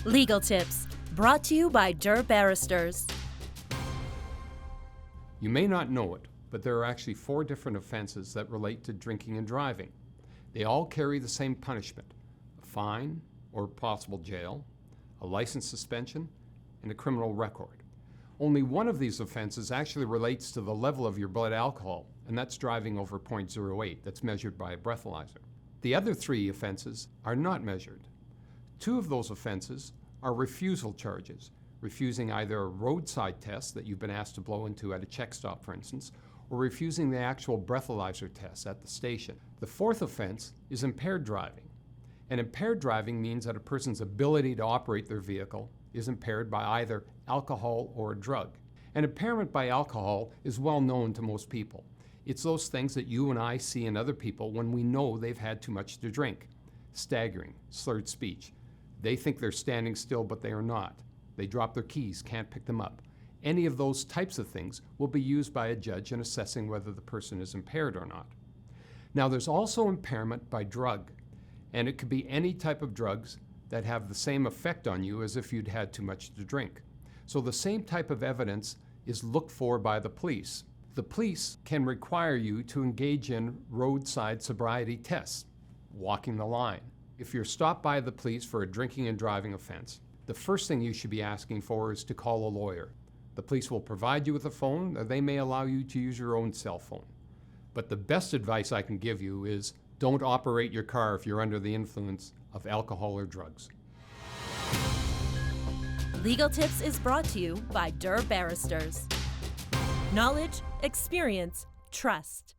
Legal Tips, brought to you by Durr Barristers. You may not know it, but there are actually 4 different offenses that relate to drinking and driving. They all carry the same punishment: a fine or possible jail, a license suspension, and a criminal record. Only one of these offenses actually relates to the level of your blood alcohol, and that's driving over 0.08. That's measured by a breathalyzer. The other 3 offenses are not measured. 2 of those offenses are refusal charges, refusing either a roadside test that you've been asked to blow into at a check stop, for instance, or refusing the actual breathalyzer test at the station. The 4th offense is impaired driving. And impaired driving means that a person's ability to operate their vehicle is impaired by either alcohol or a drug. And impairment by alcohol is well known to most people. It's those things that you and I see in other people when we know they've had too much to drink. Staggering, slurred speech. They think they're standing still, but they are not. They drop their keys, can't pick them up. Any of those types of things will be used by a judge in assessing whether the person is impaired or not. Now, there's also impairment by drug, and it could be any type of drugs that have the same effect on you as if you'd had too much to drink. So the same type of evidence is looked for by the police. The police can require you to engage in roadside sobriety tests, walking the line. If you're stopped by the police for a drinking and driving offense, the first thing you should be asking for is to call a lawyer. The police will provide you with a phone, or they may allow you to use your own cell phone. But the best advice I can give you is don't operate your car if you're under the influence of alcohol or drugs. Legal Tips is brought to you by Durr Barristers. Knowledge, experience, trust.